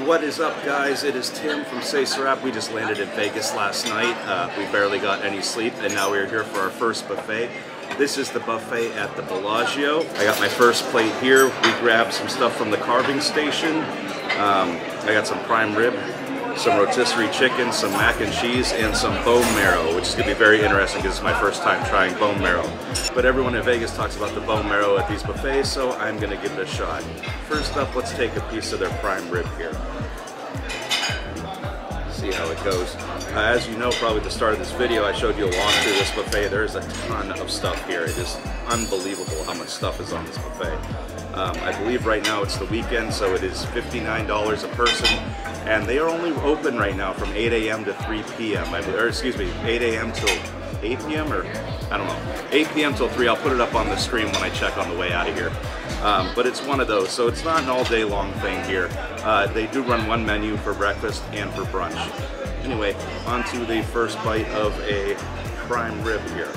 What is up, guys? It is Tim from Say Serap. We just landed in Vegas last night. We barely got any sleep, and now we're here for our first buffet. This is the buffet at the Bellagio. I got my first plate here. We grabbed some stuff from the carving station. I got some prime rib, some rotisserie chicken, some mac and cheese, and some bone marrow, which is going to be very interesting because it's my first time trying bone marrow. But everyone in Vegas talks about the bone marrow at these buffets, so I'm going to give it a shot. First up, let's take a piece of their prime rib here. See how it goes. As you know, probably at the start of this video, I showed you a walk through this buffet. There's a ton of stuff here. It is unbelievable how much stuff is on this buffet. I believe right now it's the weekend, so it is $59 a person, and they are only open right now from 8 a.m. to 3 p.m. Or excuse me, 8 a.m. till 8 p.m. or I don't know, 8 p.m. till 3. I'll put it up on the screen when I check on the way out of here. But it's one of those, so it's not an all-day long thing here. They do run one menu for breakfast and for brunch. Anyway, on to the first bite of a prime rib here.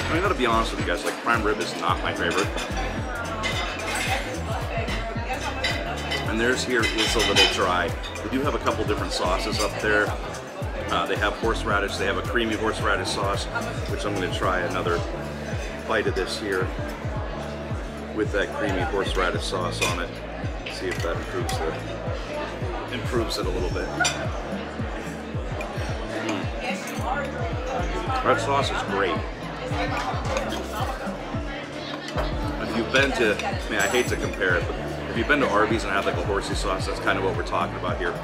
I gotta be honest with you guys, like, prime rib is not my favorite. And theirs here is a little dry. They do have a couple different sauces up there. They have horseradish, they have a creamy horseradish sauce, which I'm gonna try another bite of this here with that creamy horseradish sauce on it. See if that improves it a little bit. That sauce is great. If you've been to, I mean, I hate to compare it, but if you've been to Arby's and had like a horsey sauce, that's kind of what we're talking about here.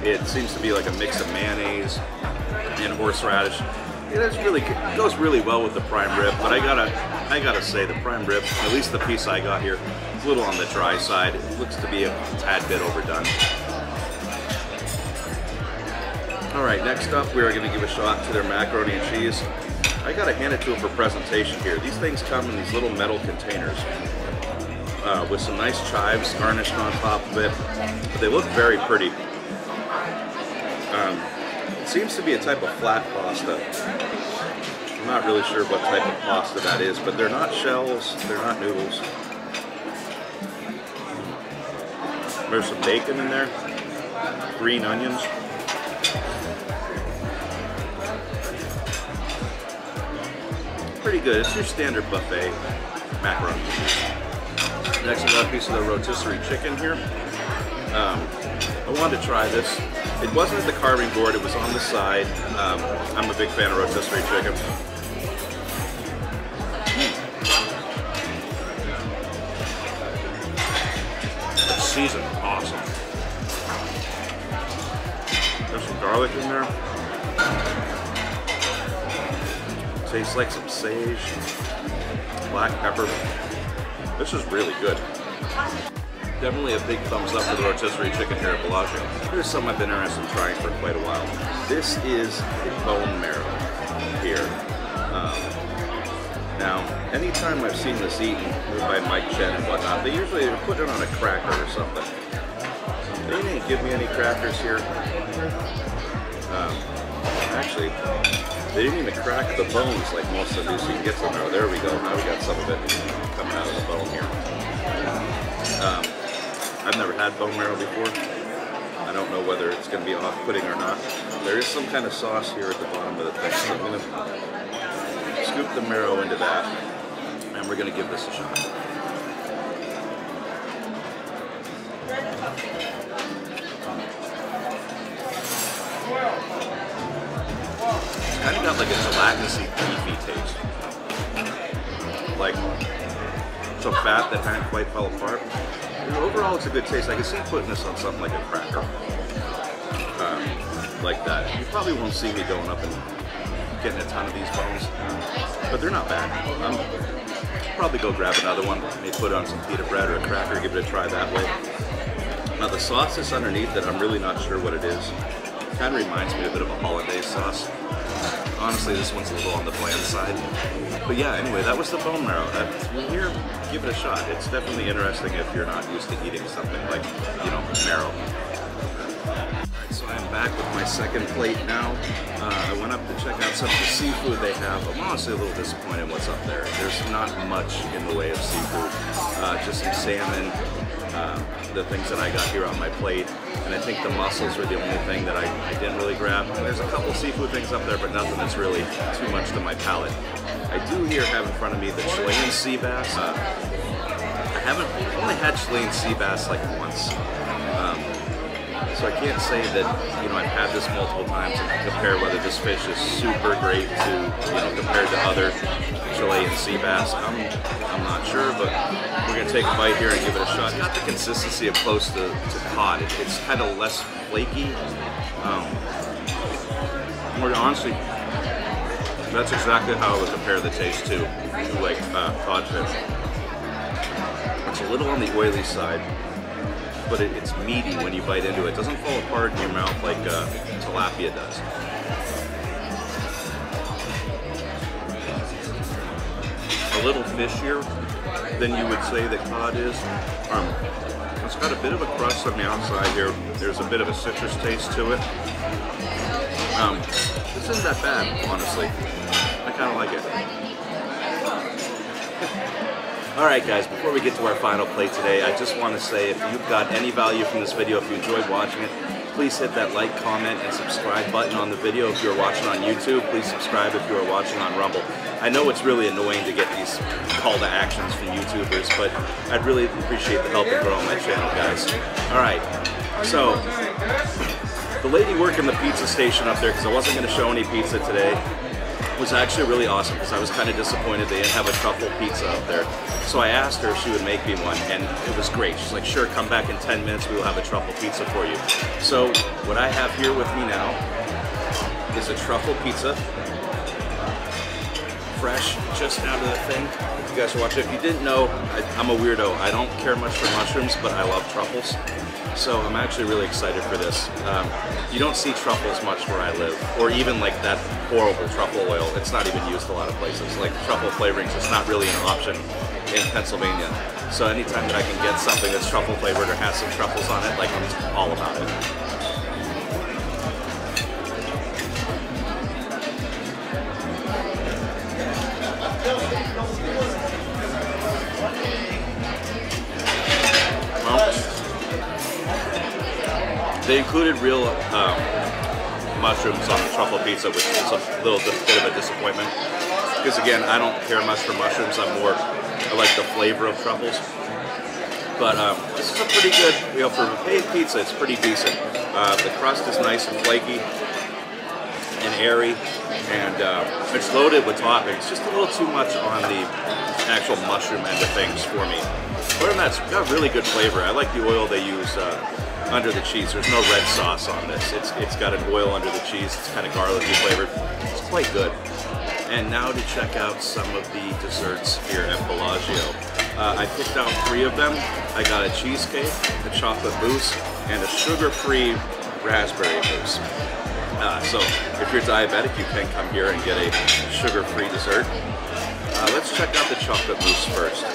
It seems to be like a mix of mayonnaise and horseradish. It goes really well with the prime rib, but I gotta say the prime rib, at least the piece I got here, is a little on the dry side. It looks to be a tad bit overdone. All right, next up we are gonna give a shot to their macaroni and cheese. I gotta hand it to them for presentation here. These things come in these little metal containers with some nice chives garnished on top of it. But they look very pretty. It seems to be a type of flat pasta. I'm not really sure what type of pasta that is, but they're not shells, they're not noodles. There's some bacon in there, green onions. Pretty good. It's your standard buffet macaroni. Next, we got a piece of the rotisserie chicken here. I wanted to try this. It wasn't at the carving board, it was on the side. I'm a big fan of rotisserie chicken. The seasoned, awesome. There's some garlic in there. Tastes like some sage, black pepper. This is really good. Definitely a big thumbs up for the rotisserie chicken here at Bellagio. Here's something I've been interested in trying for quite a while. This is the bone marrow here. Now, anytime I've seen this eaten by Mike Chen and whatnot, they usually put it on a cracker or something. They didn't give me any crackers here. Actually, they didn't even crack the bones like most of these. So you can get some marrow. There we go. Now we got some of it coming out of the bone here. I've never had bone marrow before. I don't know whether it's going to be off-putting or not. There is some kind of sauce here at the bottom of the thing, so I'm going to scoop the marrow into that, and we're going to give this a shot. It's kind of got like a gelatinous-y, beefy taste. Like some fat that hadn't quite fell apart. Overall, it's a good taste. I can see putting this on something like a cracker. Like that. You probably won't see me going up and getting a ton of these bones, but they're not bad. Probably go grab another one, maybe put on some pita bread or a cracker, give it a try that way. Now the sauce that's underneath it, I'm really not sure what it is. It kind of reminds me a bit of a hollandaise sauce. Honestly, this one's a little on the bland side. But yeah, anyway, that was the bone marrow. Here, give it a shot. It's definitely interesting if you're not used to eating something like, you know, marrow. Alright, so I'm back with my second plate now. I went up to check out some of the seafood they have. I'm honestly a little disappointed in what's up there. There's not much in the way of seafood. Just some salmon, the things that I got here on my plate. And I think the mussels were the only thing that I didn't really grab. There's a couple seafood things up there, but nothing that's really too much to my palate. I do here have in front of me the Chilean sea bass. I've only had Chilean sea bass like once. So I can't say that, you know, I've had this multiple times and compare whether this fish is super great to, you know, compared to other Chilean sea bass. I'm not sure, but we're going to take a bite here and give it a shot. It's got the consistency of close to cod. It's kind of less flaky. More honestly, that's exactly how I would compare the taste to like codfish. It's a little on the oily side, but it's meaty when you bite into it. It doesn't fall apart in your mouth like tilapia does. A little fishier than you would say that cod is. It's got a bit of a crust on the outside here. There's a bit of a citrus taste to it. This isn't that bad, honestly. I kind of like it. Alright guys, before we get to our final plate today, I just want to say if you've got any value from this video, if you enjoyed watching it, please hit that like, comment, and subscribe button on the video. If you're watching on YouTube, please subscribe if you are watching on Rumble. I know it's really annoying to get these call to actions from YouTubers, but I'd really appreciate the help in growing my channel, guys. Alright, so the lady working the pizza station up there, because I wasn't going to show any pizza today, was actually really awesome because I was kind of disappointed they didn't have a truffle pizza up there. So I asked her if she would make me one, and it was great. She's like, sure, come back in 10 minutes, we will have a truffle pizza for you. So what I have here with me now is a truffle pizza, fresh, just out of the thing. If you guys are watching, if you didn't know, I'm a weirdo. I don't care much for mushrooms, but I love truffles. So I'm actually really excited for this. You don't see truffles much where I live, or even like that horrible truffle oil. It's not even used a lot of places. Like truffle flavorings, it's not really an option in Pennsylvania. So anytime that I can get something that's truffle flavored or has some truffles on it, like I'm all about it. They included real mushrooms on the truffle pizza, which is a little bit of a disappointment. Because again, I don't care much for mushrooms. I like the flavor of truffles. But this is a pretty good, you know, for a paid pizza, it's pretty decent. The crust is nice and flaky and airy, and it's loaded with toppings. Just a little too much on the actual mushroom end of things for me. Other than that, it's got really good flavor. I like the oil they use under the cheese. There's no red sauce on this. It's got an oil under the cheese. It's kind of garlicky flavored. It's quite good. And now to check out some of the desserts here at Bellagio. I picked out 3 of them. I got a cheesecake, a chocolate mousse, and a sugar-free raspberry mousse. So if you're diabetic, you can come here and get a sugar-free dessert. Let's check out the chocolate mousse first.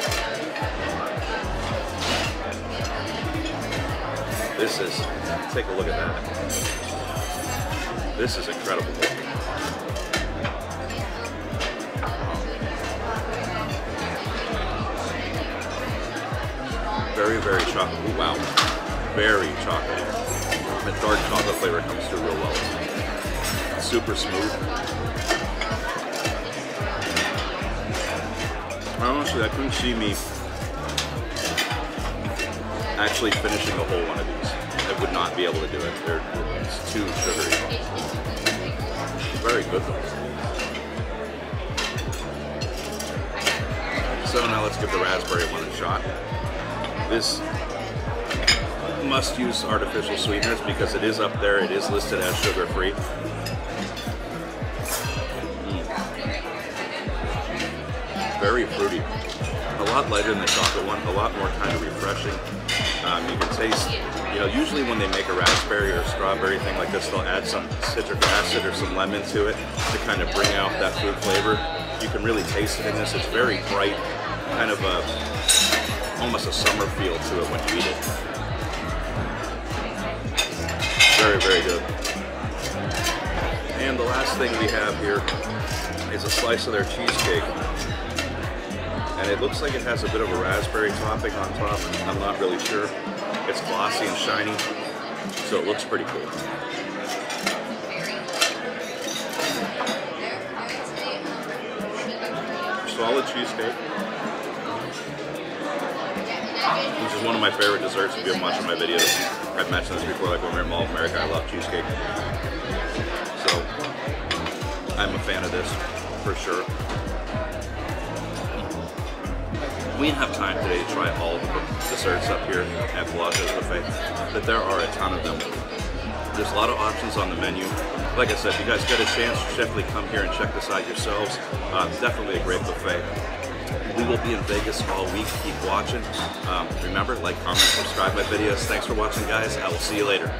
Take a look at that. This is incredible. Very, very chocolate. Ooh, wow. Very chocolate. The dark chocolate flavor comes through real well. Super smooth. Honestly, I couldn't see me actually finishing a whole one of these. I would not be able to do it. It's too sugary. Very good though. So now let's give the raspberry one a shot. This must use artificial sweeteners because it is up there. It is listed as sugar-free. Very fruity. A lot lighter than the chocolate one, a lot more kind of refreshing. You can taste, you know, usually when they make a raspberry or a strawberry thing like this, they'll add some citric acid or some lemon to it to kind of bring out that fruit flavor. You can really taste it in this. It's very bright, kind of almost a summer feel to it when you eat it. Very, very good. And the last thing we have here is a slice of their cheesecake. And it looks like it has a bit of a raspberry topping on top. I'm not really sure. It's glossy and shiny, so it looks pretty cool. Solid cheesecake. This is one of my favorite desserts if you've been watching my videos. I've mentioned this before, like when we were in Mall of America, I love cheesecake. So, I'm a fan of this, for sure. We didn't have time today to try all the desserts up here at Bellagio's Buffet, but there are a ton of them. There's a lot of options on the menu. Like I said, if you guys get a chance, definitely come here and check this out yourselves. Definitely a great buffet. We will be in Vegas all week. Keep watching. Remember, like, comment, subscribe my videos. Thanks for watching, guys. I will see you later.